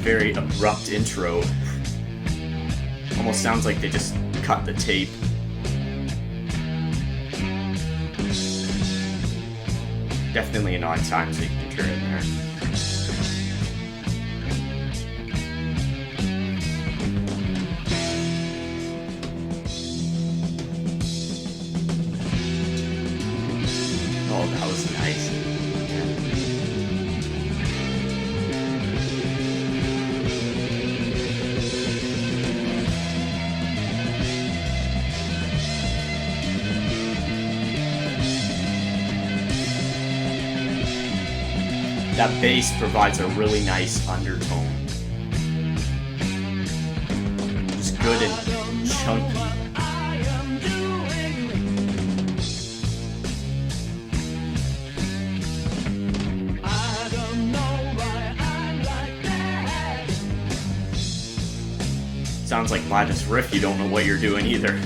very abrupt intro. Almost sounds like they just cut the tape. Definitely an odd time, so you can turn in there. Oh, that was nice. That bass provides a really nice undertone. Just good and chunky. Sounds like by this riff you don't know what you're doing either.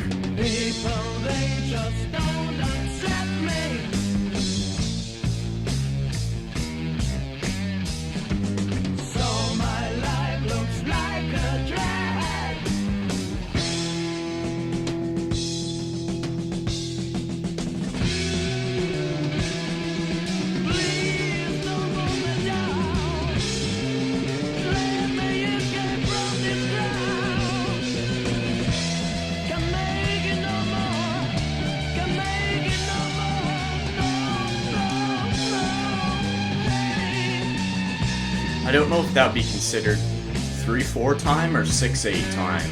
I don't know if that would be considered 3/4 time or 6/8 time.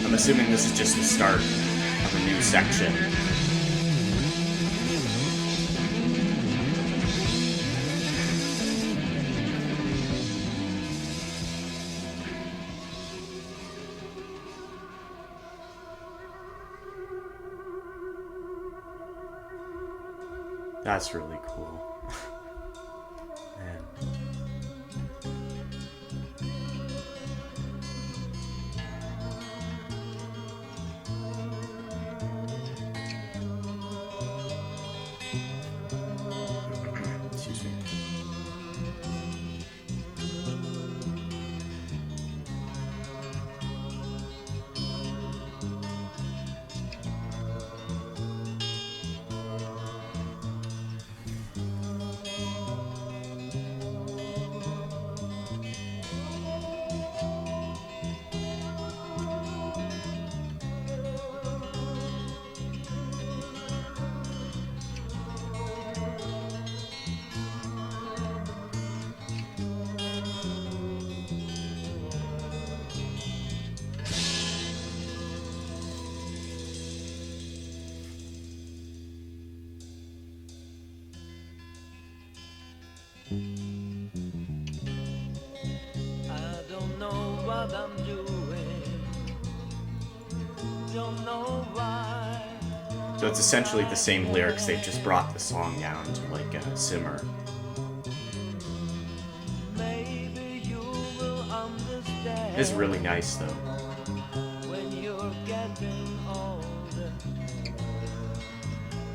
I'm assuming this is just the start of a new section. That's really cool. Man. Excuse me. I don't know what I'm doing. Don't know why. So it's essentially the same lyrics, they've just brought the song down to like a simmer. Maybe you will understand. It's really nice though. When you're getting older.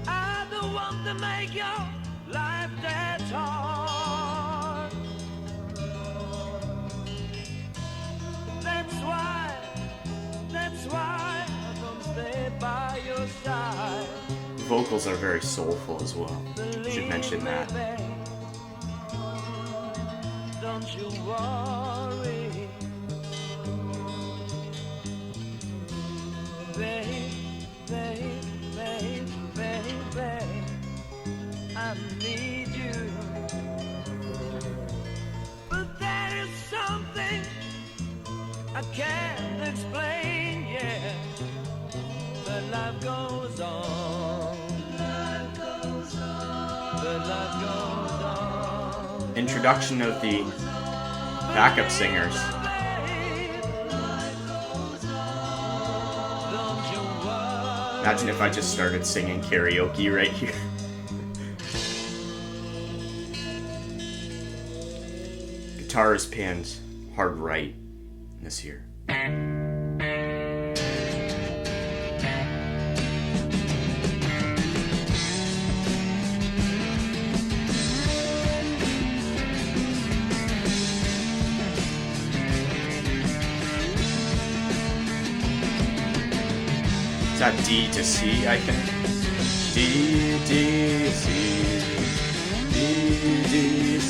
I don't want to make your life that hard. That's why I don't stay by your side. Vocals are very soulful as well. Should mention that. Don't you worry, babe, babe, babe, babe, babe. I need you, but there is something I can't explain, yeah. But life goes on. Life goes on. But life goes on. Introduction of the backup singers. Imagine if I just started singing karaoke right here. Guitar is panned hard right in this here. Is that D to C, I think? D, D, C. D, D, C.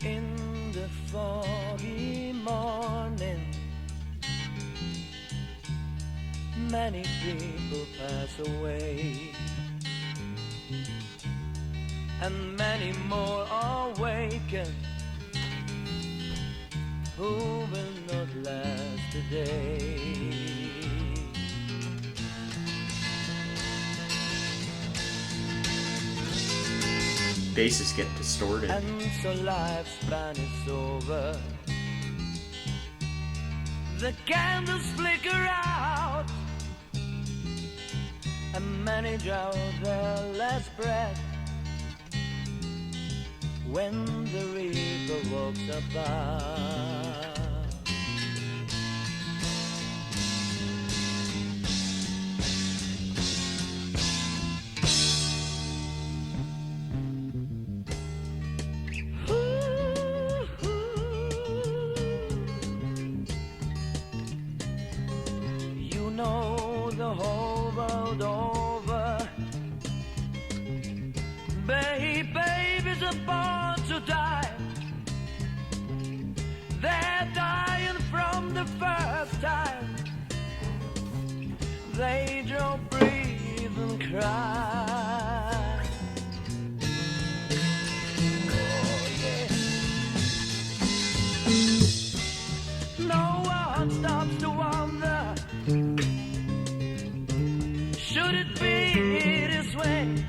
In the foggy morning, many people pass away, and many more awaken who will not last a day. Basses get distorted. And so lifespan is over. The candles flicker out, and many draw their last breath when the reaper walks about. The whole world over, babies are born to die. They're dying from the first time they don't breathe and cry. Oh, yeah. No one stops to wonder, should it be this way?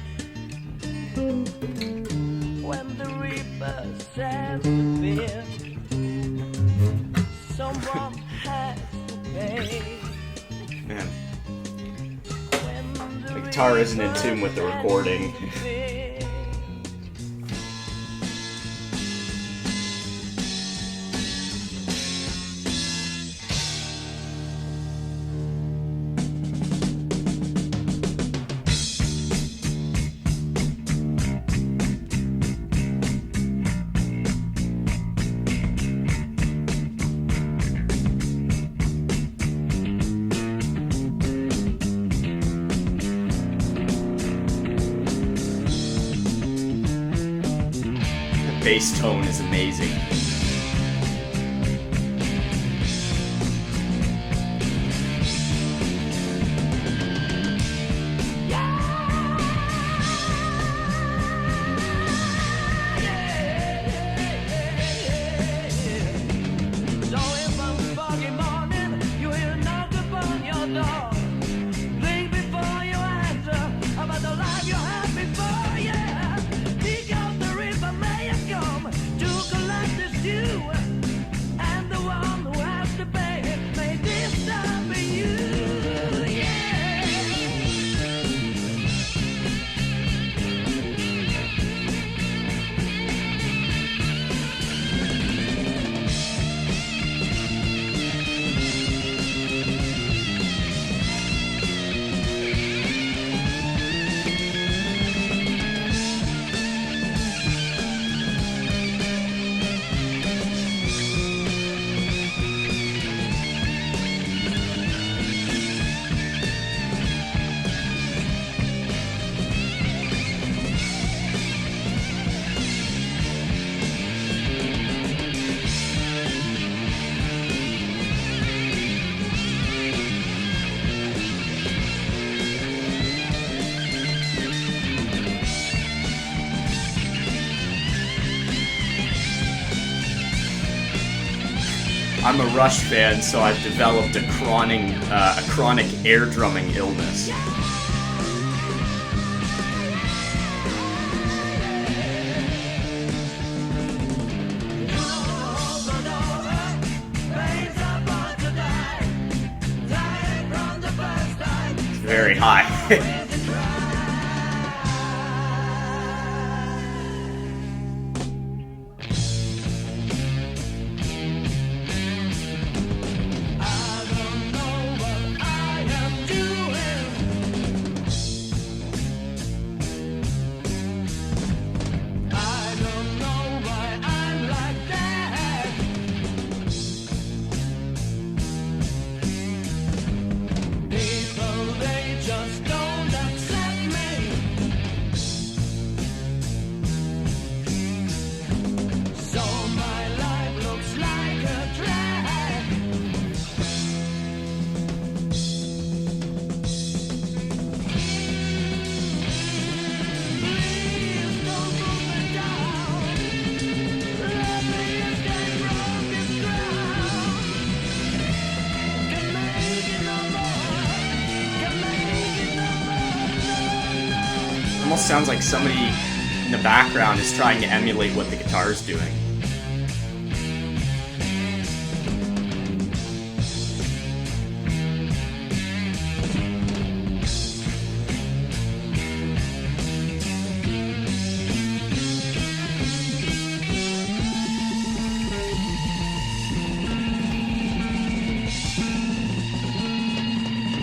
When the reaper sends the fear, someone has to pay. Man, the guitar isn't in tune with the recording. Bass tone is amazing. I'm a Rush fan, so I've developed a chronic air drumming illness. It's very high. almost sounds like somebody in the background is trying to emulate what the guitar is doing.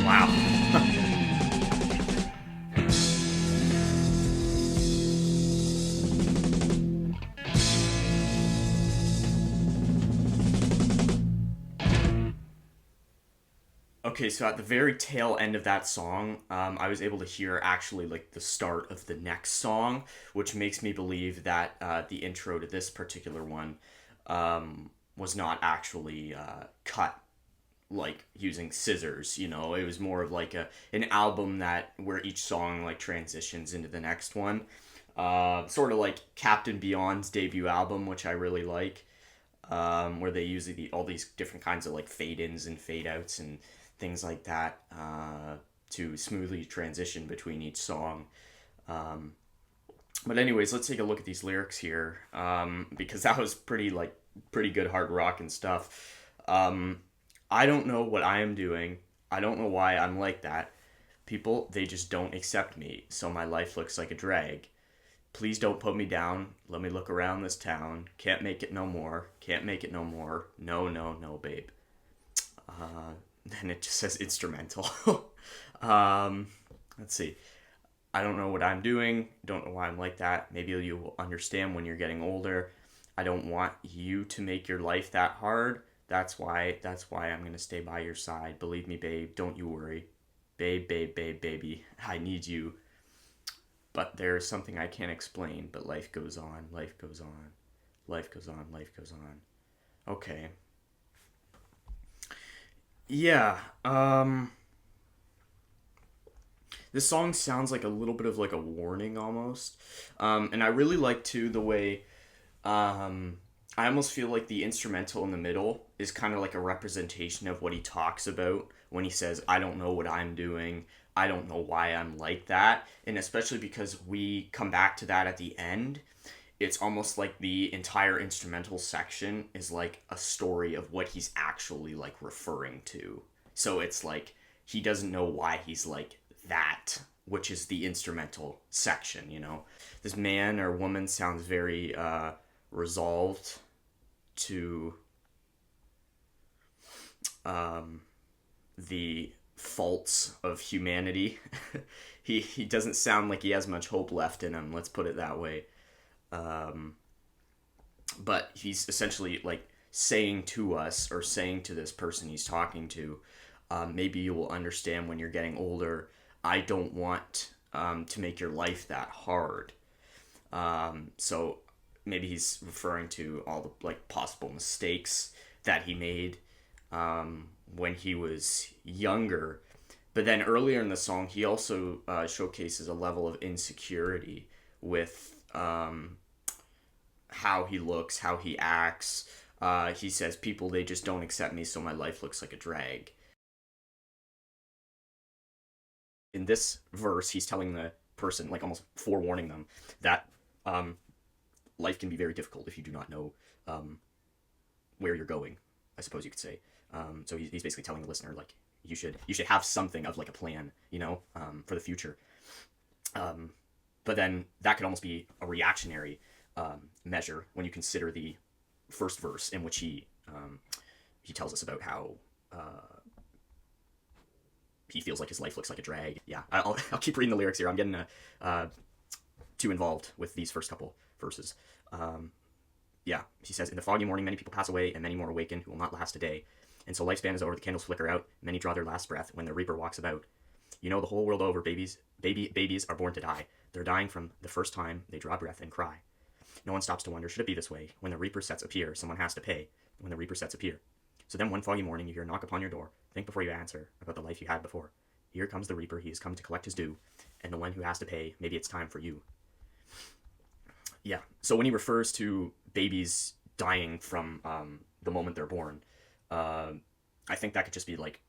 Wow. Okay, so at the very tail end of that song, I was able to hear actually like the start of the next song, which makes me believe that the intro to this particular one was not actually cut like using scissors. You know, it was more of like an album that where each song like transitions into the next one, sort of like Captain Beyond's debut album, which I really like, where they use all these different kinds of like fade ins and fade outs and things like that to smoothly transition between each song. But anyways, let's take a look at these lyrics here, because that was pretty good hard rock and stuff. I don't know what I am doing. I don't know why I'm like that. People, they just don't accept me, so my life looks like a drag. Please don't put me down. Let me look around this town. Can't make it no more. Can't make it no more. No, no, no, babe. Then it just says instrumental. Let's see. I don't know what I'm doing. Don't know why I'm like that. Maybe you will understand when you're getting older. I don't want you to make your life that hard. That's why I'm gonna stay by your side. Believe me, babe. Don't you worry. Babe, babe, babe, baby. I need you. But there's something I can't explain. But life goes on. Life goes on. Life goes on. Life goes on. Okay. Yeah, this song sounds like a little bit of like a warning almost. And I really like too the way, I almost feel like the instrumental in the middle is kind of like a representation of what he talks about when he says, I don't know what I'm doing. I don't know why I'm like that. And especially because we come back to that at the end, it's almost like the entire instrumental section is like a story of what he's actually like referring to. So it's like he doesn't know why he's like that, which is the instrumental section, you know. This man or woman sounds very resolved to the faults of humanity. He doesn't sound like he has much hope left in him, let's put it that way. But he's essentially like saying to us, or saying to this person he's talking to, maybe you will understand when you're getting older. I don't want to make your life that hard. So maybe he's referring to all the like possible mistakes that he made when he was younger. But then earlier in the song, he also showcases a level of insecurity with how he looks, how he acts. He says, people, they just don't accept me, so my life looks like a drag. In this verse, he's telling the person, like almost forewarning them, that life can be very difficult if you do not know where you're going, I suppose you could say. So he's basically telling the listener, like, you should have something of like a plan, you know, for the future. But then that could almost be a reactionary measure when you consider the first verse in which he tells us about how he feels like his life looks like a drag. Yeah, I'll keep reading the lyrics here. I'm getting too involved with these first couple verses. Yeah, he says, in the foggy morning, many people pass away, and many more awaken who will not last a day. And so lifespan is over, the candles flicker out, many draw their last breath when the reaper walks about. You know, the whole world over, babies are born to die. They're dying from the first time they draw breath and cry. No one stops to wonder, should it be this way? When the reaper sets appear, someone has to pay. When the reaper sets appear. So then one foggy morning, you hear a knock upon your door. Think before you answer about the life you had before. Here comes the reaper, he has come to collect his due. And the one who has to pay, maybe it's time for you. Yeah, so when he refers to babies dying from the moment they're born, I think that could just be like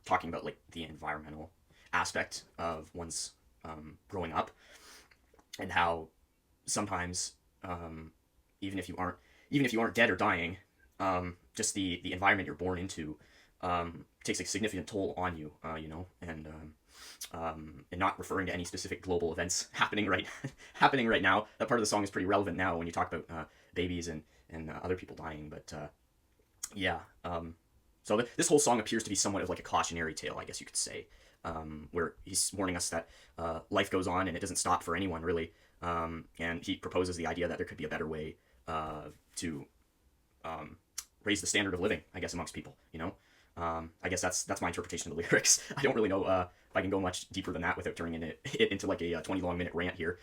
talking about like the environmental aspect of one's growing up, and how sometimes even if you aren't dead or dying, just the environment you're born into takes a significant toll on you, and not referring to any specific global events happening happening right now. That part of the song is pretty relevant now when you talk about babies and other people dying. But yeah, so this whole song appears to be somewhat of like a cautionary tale, I guess you could say, where he's warning us that life goes on and it doesn't stop for anyone really, and he proposes the idea that there could be a better way to raise the standard of living, I guess, amongst people. I guess that's my interpretation of the lyrics. I don't really know if I can go much deeper than that without turning it into like a 20 long minute rant here.